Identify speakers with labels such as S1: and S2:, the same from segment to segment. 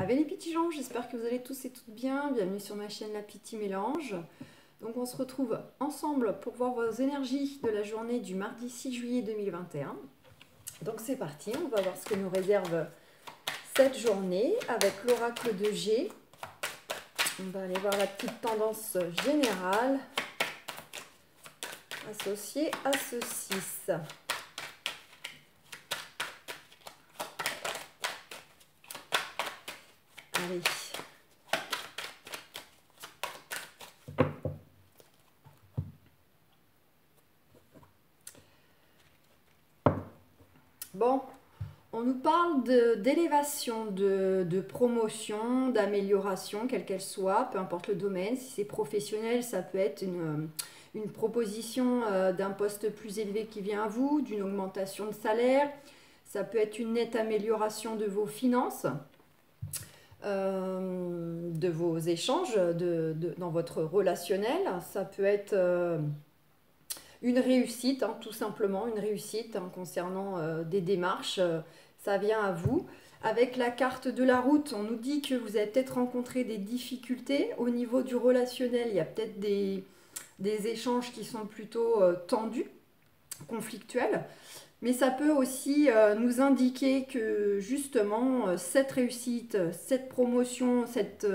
S1: Avec les petits gens, j'espère que vous allez tous et toutes bien. Bienvenue sur ma chaîne La Petite Mélange. Donc on se retrouve ensemble pour voir vos énergies de la journée du mardi 6 juillet 2021. Donc c'est parti, on va voir ce que nous réserve cette journée avec l'oracle de G. On va aller voir la petite tendance générale associée à ce 6. Allez. Bon, on nous parle d'élévation, de promotion, d'amélioration, quelle qu'elle soit, peu importe le domaine. Si c'est professionnel, ça peut être une proposition d'un poste plus élevé qui vient à vous, d'une augmentation de salaire. Ça peut être une nette amélioration de vos finances. De vos échanges dans votre relationnel. Ça peut être une réussite, tout simplement, une réussite concernant des démarches. Ça vient à vous. Avec la carte de la route, on nous dit que vous avez peut-être rencontré des difficultés au niveau du relationnel. Il y a peut-être des échanges qui sont plutôt tendus, conflictuels. Mais ça peut aussi nous indiquer que justement cette réussite, cette promotion, cette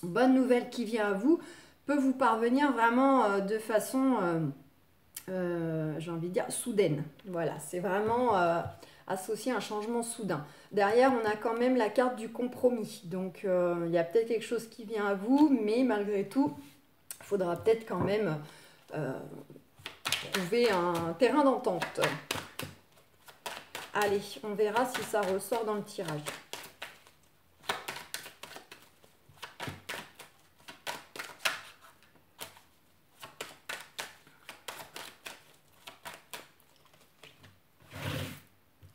S1: bonne nouvelle qui vient à vous peut vous parvenir vraiment de façon, j'ai envie de dire, soudaine. Voilà, c'est vraiment associé à un changement soudain. Derrière, on a quand même la carte du compromis. Donc il y a peut-être quelque chose qui vient à vous, mais malgré tout, il faudra peut-être quand même trouver un terrain d'entente. Allez, on verra si ça ressort dans le tirage.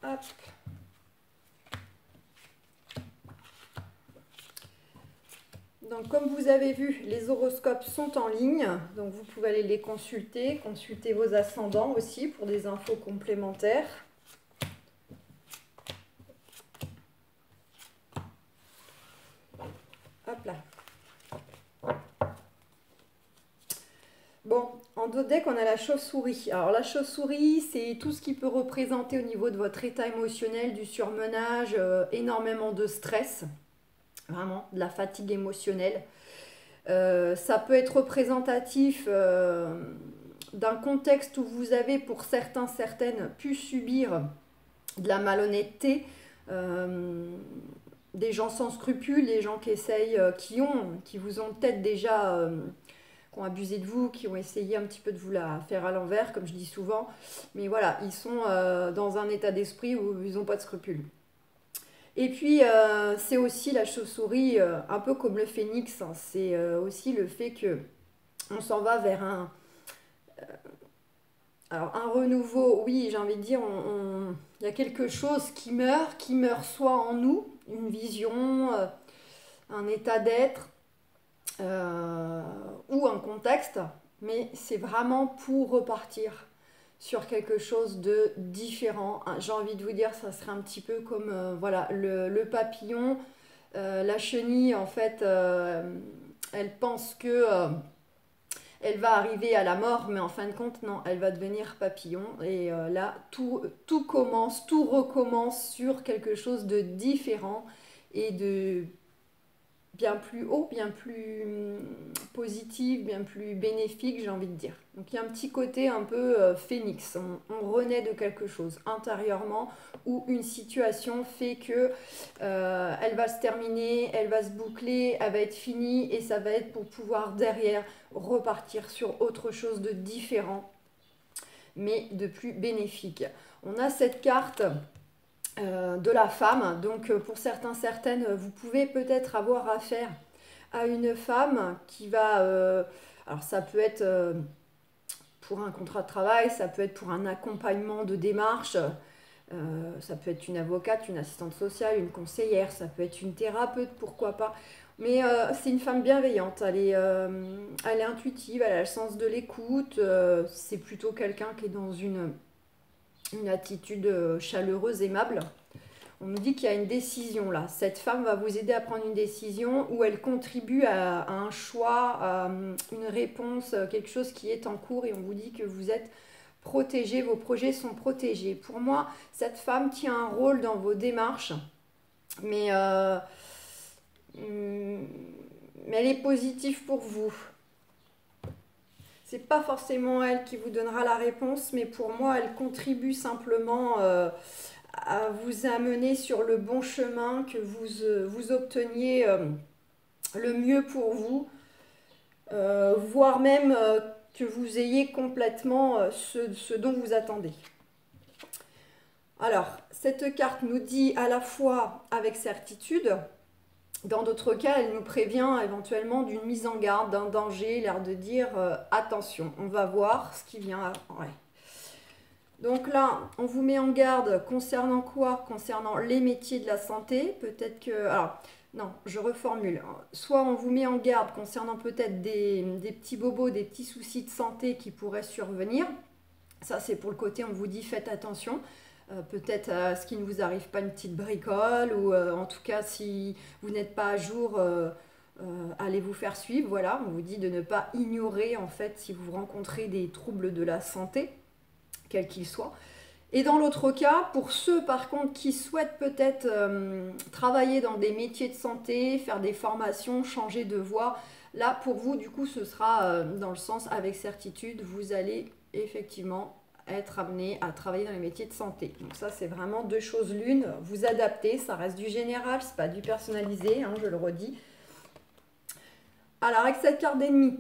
S1: Hop. Donc, comme vous avez vu, les horoscopes sont en ligne. Donc, vous pouvez aller les consulter. Consulter vos ascendants aussi pour des infos complémentaires. Hop là. Bon, en dos deck, on a la chauve-souris. Alors, la chauve-souris, c'est tout ce qui peut représenter au niveau de votre état émotionnel, du surmenage, énormément de stress, vraiment, de la fatigue émotionnelle. Ça peut être représentatif d'un contexte où vous avez, pour certains, certaines, pu subir de la malhonnêteté, des gens sans scrupules, des gens qui essayent, qui vous ont peut-être déjà, qui ont abusé de vous, qui ont essayé un petit peu de vous la faire à l'envers, comme je dis souvent. Mais voilà, ils sont dans un état d'esprit où ils n'ont pas de scrupules. Et puis, c'est aussi la chauve-souris, un peu comme le phénix, hein. C'est aussi le fait que on s'en va vers alors un renouveau, oui, j'ai envie de dire, il y a quelque chose qui meurt soit en nous, une vision, un état d'être, ou un contexte, mais c'est vraiment pour repartir sur quelque chose de différent. J'ai envie de vous dire, ça serait un petit peu comme voilà, le papillon, la chenille, en fait, elle pense que elle va arriver à la mort, mais en fin de compte, non, elle va devenir papillon. Et là, tout commence, tout recommence sur quelque chose de différent et de bien plus haut, bien plus positif, bien plus bénéfique, j'ai envie de dire. Donc il y a un petit côté un peu phénix, on renaît de quelque chose intérieurement où une situation fait que elle va se terminer, elle va se boucler, elle va être finie et ça va être pour pouvoir derrière repartir sur autre chose de différent mais de plus bénéfique. On a cette carte de la femme. Donc pour certains, certaines, vous pouvez peut-être avoir affaire à une femme qui va... alors ça peut être pour un contrat de travail, ça peut être pour un accompagnement de démarche, ça peut être une avocate, une assistante sociale, une conseillère, ça peut être une thérapeute, pourquoi pas. Mais c'est une femme bienveillante, elle est intuitive, elle a le sens de l'écoute, c'est plutôt quelqu'un qui est dans une attitude chaleureuse, aimable. On nous dit qu'il y a une décision là. Cette femme va vous aider à prendre une décision où elle contribue à un choix, à une réponse, quelque chose qui est en cours et on vous dit que vous êtes protégé, vos projets sont protégés. Pour moi, cette femme tient un rôle dans vos démarches, mais elle est positive pour vous. C'est pas forcément elle qui vous donnera la réponse, mais pour moi, elle contribue simplement à vous amener sur le bon chemin, que vous obteniez le mieux pour vous, voire même que vous ayez complètement ce dont vous attendez. Alors, cette carte nous dit à la fois avec certitude, dans d'autres cas, elle nous prévient éventuellement d'une mise en garde, d'un danger, l'air de dire attention, on va voir ce qui vient. Ouais. Donc là, on vous met en garde concernant quoi? Concernant les métiers de la santé. Peut-être que... Alors, non, je reformule. Soit on vous met en garde concernant peut-être des petits bobos, des petits soucis de santé qui pourraient survenir. Ça, c'est pour le côté, on vous dit faites attention. Peut-être à ce qu'il ne vous arrive pas une petite bricole ou en tout cas si vous n'êtes pas à jour, allez vous faire suivre. Voilà, on vous dit de ne pas ignorer en fait si vous rencontrez des troubles de la santé, quels qu'ils soient. Et dans l'autre cas, pour ceux par contre qui souhaitent peut-être travailler dans des métiers de santé, faire des formations, changer de voie, là pour vous du coup ce sera dans le sens avec certitude, vous allez effectivement être amené à travailler dans les métiers de santé. Donc ça, c'est vraiment deux choses l'une. Vous adaptez, ça reste du général, c'est pas du personnalisé, hein, je le redis. Alors, avec cette carte d'ennemi,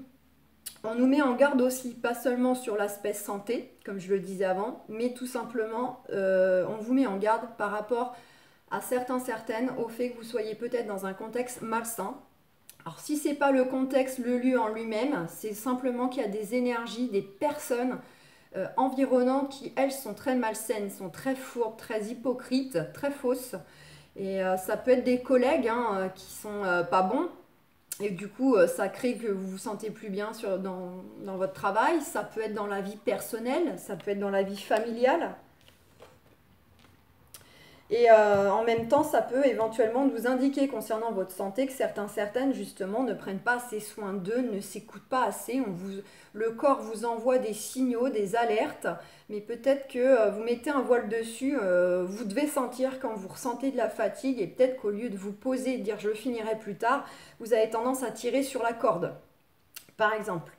S1: on nous met en garde aussi, pas seulement sur l'aspect santé, comme je le disais avant, mais tout simplement, on vous met en garde par rapport à certaines, au fait que vous soyez peut-être dans un contexte malsain. Alors, si ce n'est pas le contexte, le lieu en lui-même, c'est simplement qu'il y a des énergies, des personnes environnantes qui, elles, sont très malsaines, sont très fourbes, très hypocrites, très fausses. Et ça peut être des collègues hein, qui sont pas bons. Et du coup, ça crée que vous vous sentez plus bien dans votre travail. Ça peut être dans la vie personnelle, ça peut être dans la vie familiale. Et en même temps, ça peut éventuellement vous indiquer concernant votre santé que certaines, justement, ne prennent pas assez soin d'eux, ne s'écoutent pas assez. Le corps vous envoie des signaux, des alertes, mais peut-être que vous mettez un voile dessus. Vous devez sentir quand vous ressentez de la fatigue et peut-être qu'au lieu de vous poser et de dire « je finirai plus tard », vous avez tendance à tirer sur la corde, par exemple.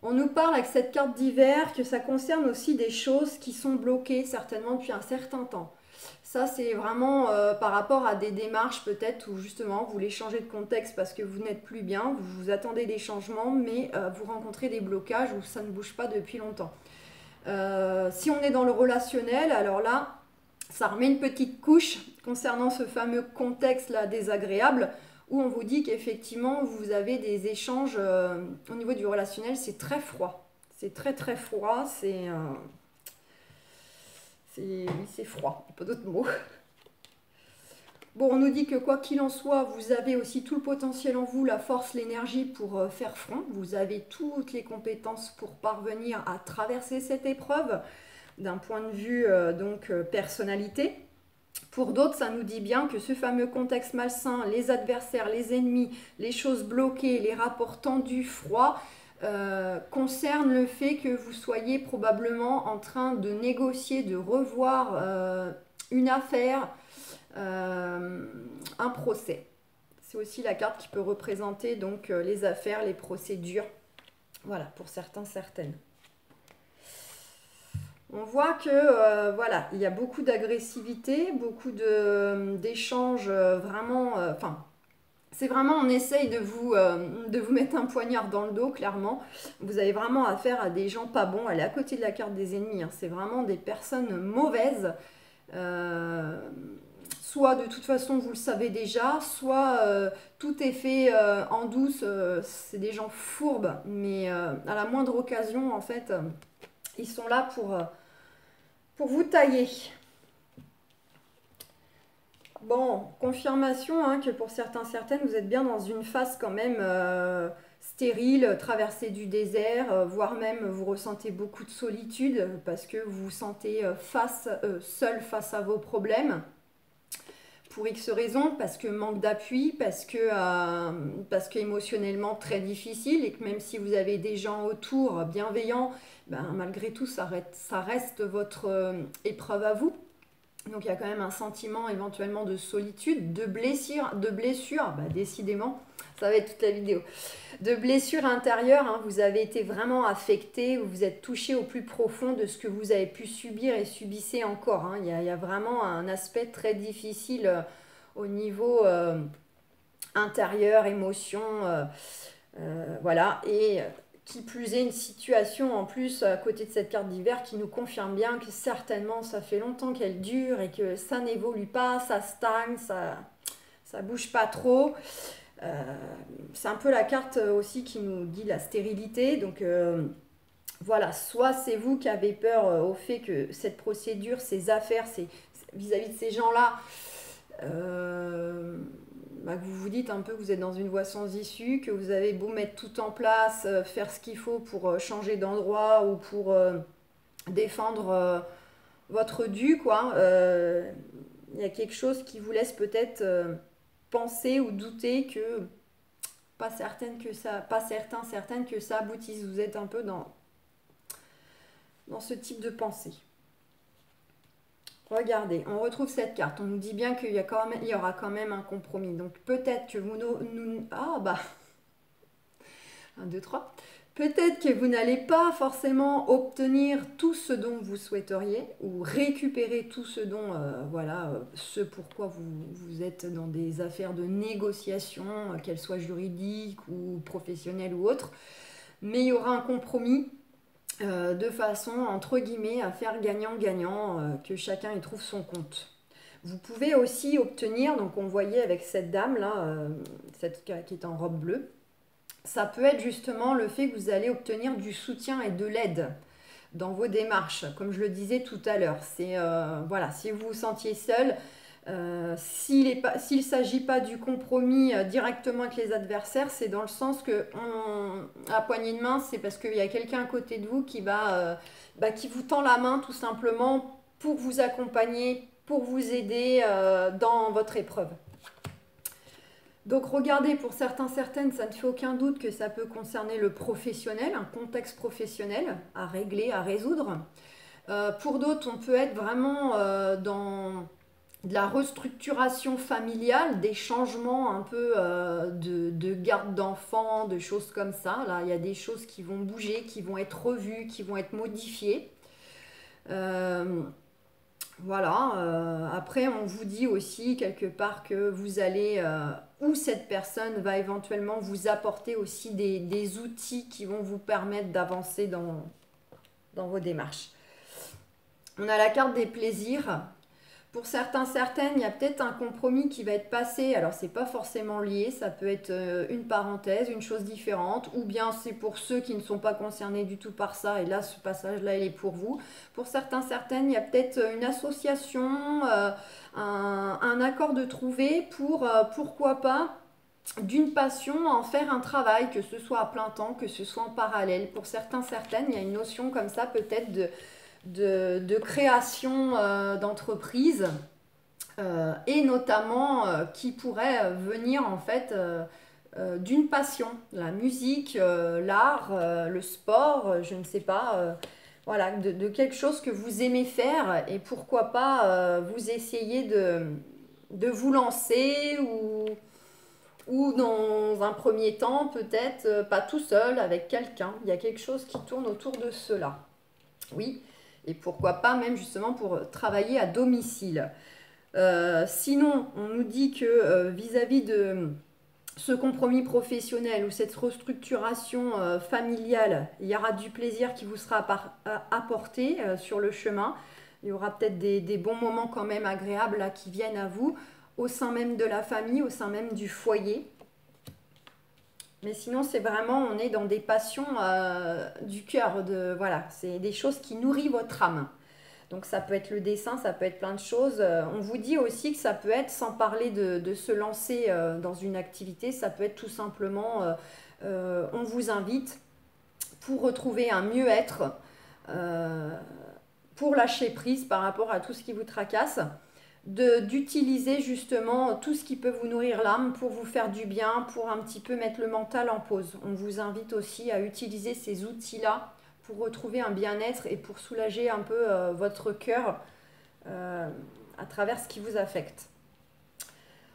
S1: On nous parle avec cette carte d'hiver que ça concerne aussi des choses qui sont bloquées certainement depuis un certain temps. Ça, c'est vraiment par rapport à des démarches peut-être où justement vous voulez changer de contexte parce que vous n'êtes plus bien, vous attendez des changements, mais vous rencontrez des blocages où ça ne bouge pas depuis longtemps. Si on est dans le relationnel, alors là, ça remet une petite couche concernant ce fameux contexte-là désagréable où on vous dit qu'effectivement, vous avez des échanges au niveau du relationnel, c'est très froid. C'est très très froid, c'est froid, pas d'autres mots. Bon, on nous dit que quoi qu'il en soit, vous avez aussi tout le potentiel en vous, la force, l'énergie pour faire front. Vous avez toutes les compétences pour parvenir à traverser cette épreuve d'un point de vue personnalité. Pour d'autres, ça nous dit bien que ce fameux contexte malsain, les adversaires, les ennemis, les choses bloquées, les rapports tendus, froids, concernent le fait que vous soyez probablement en train de négocier, de revoir une affaire, un procès. C'est aussi la carte qui peut représenter donc les affaires, les procédures. Voilà, pour certains, certaines. On voit que voilà, il y a beaucoup d'agressivité, beaucoup d'échanges vraiment. C'est vraiment, on essaye de vous mettre un poignard dans le dos, clairement. Vous avez vraiment affaire à des gens pas bons. Elle est à côté de la carte des ennemis. Hein. C'est vraiment des personnes mauvaises. Soit de toute façon vous le savez déjà, soit tout est fait en douce. C'est des gens fourbes, mais à la moindre occasion, en fait, ils sont là pour vous tailler. Bon, confirmation hein, que pour certaines, vous êtes bien dans une phase quand même stérile, traversée du désert, voire même vous ressentez beaucoup de solitude parce que vous vous sentez seul face à vos problèmes. Pour X raisons, parce que manque d'appui, parce que émotionnellement très difficile et que même si vous avez des gens autour bienveillants, ben, malgré tout ça reste votre épreuve à vous. Donc il y a quand même un sentiment éventuellement de solitude, de blessure, bah, décidément, ça va être toute la vidéo, de blessure intérieure, hein, vous avez été vraiment affecté, vous vous êtes touché au plus profond de ce que vous avez pu subir et subissez encore, hein. Il y a vraiment un aspect très difficile au niveau intérieur, émotion, voilà, et qui plus est une situation en plus à côté de cette carte d'hiver qui nous confirme bien que certainement ça fait longtemps qu'elle dure et que ça n'évolue pas, ça stagne, ça bouge pas trop. C'est un peu la carte aussi qui nous dit la stérilité. Donc voilà, soit c'est vous qui avez peur au fait que cette procédure, ces affaires, vis-à-vis de ces gens-là, bah, que vous vous dites un peu que vous êtes dans une voie sans issue, que vous avez beau mettre tout en place, faire ce qu'il faut pour changer d'endroit ou pour défendre votre dû, quoi. Il y a quelque chose qui vous laisse peut-être penser ou douter que certaine que ça aboutisse. Vous êtes un peu dans ce type de pensée. Regardez, on retrouve cette carte. On nous dit bien qu'il y aura quand même un compromis. Donc peut-être que ah bah 1, 2, 3. Peut-être que vous n'allez pas forcément obtenir tout ce dont vous souhaiteriez ou récupérer tout ce dont, ce pourquoi vous êtes dans des affaires de négociation, qu'elles soient juridiques ou professionnelles ou autres. Mais il y aura un compromis de façon, entre guillemets, à faire gagnant-gagnant, que chacun y trouve son compte. Vous pouvez aussi obtenir, donc on voyait avec cette dame-là, cette qui est en robe bleue, ça peut être justement le fait que vous allez obtenir du soutien et de l'aide dans vos démarches, comme je le disais tout à l'heure. C'est voilà, si vous vous sentiez seul, s'il ne s'agit pas du compromis directement avec les adversaires, c'est dans le sens que à poignée de main, c'est parce qu'il y a quelqu'un à côté de vous qui vous tend la main tout simplement pour vous accompagner, pour vous aider dans votre épreuve. Donc regardez, pour certaines, ça ne fait aucun doute que ça peut concerner le professionnel, un contexte professionnel à régler, à résoudre. Pour d'autres, on peut être vraiment dans de la restructuration familiale, des changements un peu de garde d'enfants, de choses comme ça. Là, il y a des choses qui vont bouger, qui vont être revues, qui vont être modifiées. Voilà, après on vous dit aussi quelque part que vous allez, ou cette personne va éventuellement vous apporter aussi des outils qui vont vous permettre d'avancer dans vos démarches. On a la carte des plaisirs. Pour certaines, il y a peut-être un compromis qui va être passé. Alors, c'est pas forcément lié, ça peut être une parenthèse, une chose différente, ou bien c'est pour ceux qui ne sont pas concernés du tout par ça, et là, ce passage-là, il est pour vous. Pour certaines, il y a peut-être une association, un accord de trouver pour, pourquoi pas, d'une passion, en faire un travail, que ce soit à plein temps, que ce soit en parallèle. Pour certaines, il y a une notion comme ça, peut-être de création d'entreprise et notamment qui pourrait venir en fait d'une passion, la musique, l'art, le sport, je ne sais pas, voilà, de quelque chose que vous aimez faire et pourquoi pas vous essayer de vous lancer ou dans un premier temps peut-être pas tout seul avec quelqu'un. Il y a quelque chose qui tourne autour de cela. Oui. Et pourquoi pas même justement pour travailler à domicile. Sinon, on nous dit que vis-à-vis de ce compromis professionnel ou cette restructuration familiale, il y aura du plaisir qui vous sera apporté sur le chemin. Il y aura peut-être des bons moments quand même agréables là, qui viennent à vous au sein même de la famille, au sein même du foyer. Mais sinon, c'est vraiment, on est dans des passions du cœur. Voilà, c'est des choses qui nourrissent votre âme. Donc ça peut être le dessin, ça peut être plein de choses. On vous dit aussi que ça peut être, sans parler de se lancer dans une activité, ça peut être tout simplement on vous invite pour retrouver un mieux-être, pour lâcher prise par rapport à tout ce qui vous tracasse, d'utiliser justement tout ce qui peut vous nourrir l'âme pour vous faire du bien, pour un petit peu mettre le mental en pause. On vous invite aussi à utiliser ces outils-là pour retrouver un bien-être et pour soulager un peu votre cœur à travers ce qui vous affecte.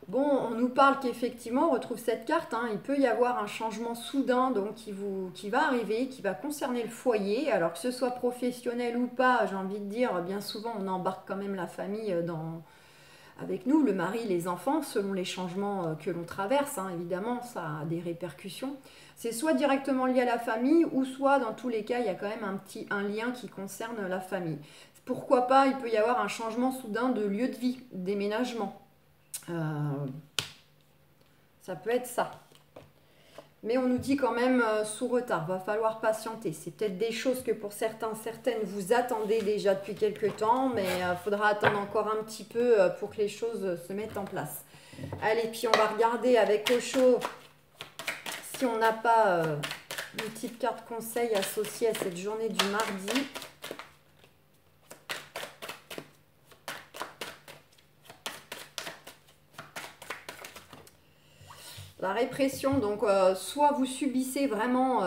S1: Bon, on nous parle qu'effectivement, on retrouve cette carte, hein, il peut y avoir un changement soudain donc, qui va arriver, qui va concerner le foyer. Alors que ce soit professionnel ou pas, j'ai envie de dire, bien souvent on embarque quand même la famille avec nous, le mari, les enfants, selon les changements que l'on traverse, hein, évidemment, ça a des répercussions. C'est soit directement lié à la famille, ou soit dans tous les cas, il y a quand même un lien qui concerne la famille. Pourquoi pas, il peut y avoir un changement soudain de lieu de vie, déménagement. Ça peut être ça. Mais on nous dit quand même sous retard, va falloir patienter. C'est peut-être des choses que pour certains, certaines, vous attendez déjà depuis quelques temps, mais il faudra attendre encore un petit peu pour que les choses se mettent en place. Allez, puis on va regarder avec Osho si on n'a pas une petite carte conseil associée à cette journée du mardi. La répression, donc soit vous subissez vraiment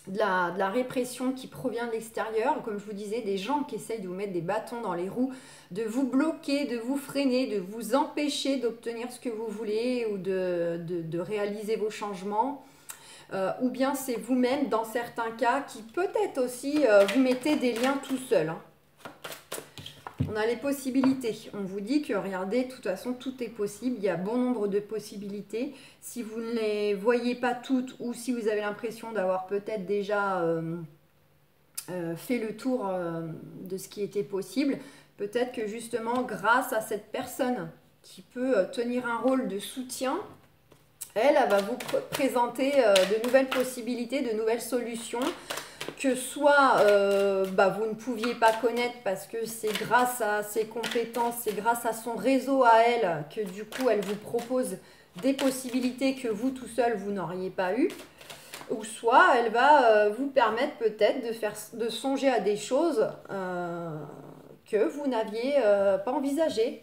S1: de la répression qui provient de l'extérieur, comme je vous disais, des gens qui essayent de vous mettre des bâtons dans les roues, de vous bloquer, de vous freiner, de vous empêcher d'obtenir ce que vous voulez ou de réaliser vos changements. Ou bien c'est vous-même, dans certains cas, qui peut-être aussi vous mettez des liens tout seul. Hein. On a les possibilités. On vous dit que, regardez, de toute façon, tout est possible. Il y a bon nombre de possibilités. Si vous ne les voyez pas toutes ou si vous avez l'impression d'avoir peut-être déjà fait le tour de ce qui était possible, peut-être que justement, grâce à cette personne qui peut tenir un rôle de soutien, elle va vous présenter de nouvelles possibilités, de nouvelles solutions que soit vous ne pouviez pas connaître parce que c'est grâce à ses compétences, c'est grâce à son réseau à elle que du coup elle vous propose des possibilités que vous tout seul vous n'auriez pas eu, ou soit elle va vous permettre peut-être de songer à des choses que vous n'aviez pas envisagées.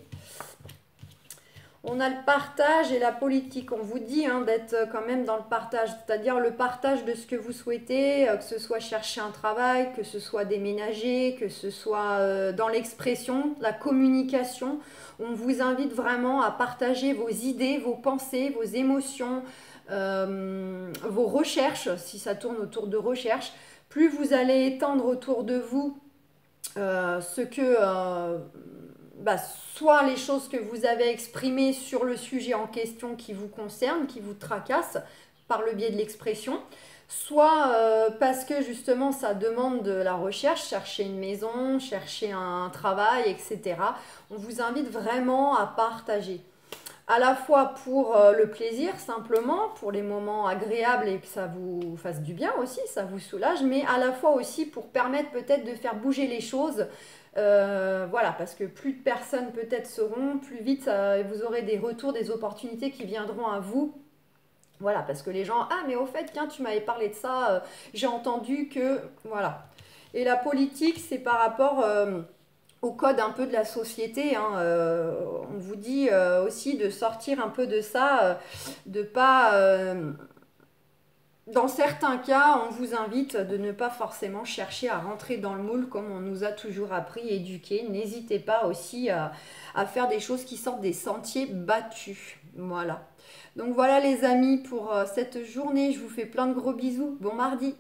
S1: On a le partage et la politique. On vous dit d'être quand même dans le partage, c'est-à-dire le partage de ce que vous souhaitez, que ce soit chercher un travail, que ce soit déménager, que ce soit dans l'expression, la communication. On vous invite vraiment à partager vos idées, vos pensées, vos émotions, vos recherches, si ça tourne autour de recherches. Plus vous allez étendre autour de vous ce que... soit les choses que vous avez exprimées sur le sujet en question qui vous concerne, qui vous tracassent par le biais de l'expression, soit parce que justement ça demande de la recherche, chercher une maison, chercher un travail, etc. On vous invite vraiment à partager. À la fois pour le plaisir, simplement, pour les moments agréables et que ça vous fasse du bien aussi, ça vous soulage, mais à la fois aussi pour permettre peut-être de faire bouger les choses. Voilà, parce que plus de personnes peut-être seront, plus vite vous aurez des retours, des opportunités qui viendront à vous. Voilà, parce que les gens, ah mais au fait, tiens, tu m'avais parlé de ça, j'ai entendu que... Voilà. Et la politique, c'est par rapport au code un peu de la société. Hein, on vous dit aussi de sortir un peu de ça, de pas... Dans certains cas, on vous invite de ne pas forcément chercher à rentrer dans le moule comme on nous a toujours appris et éduqué. N'hésitez pas aussi à faire des choses qui sortent des sentiers battus. Voilà. Donc voilà les amis pour cette journée. Je vous fais plein de gros bisous. Bon mardi.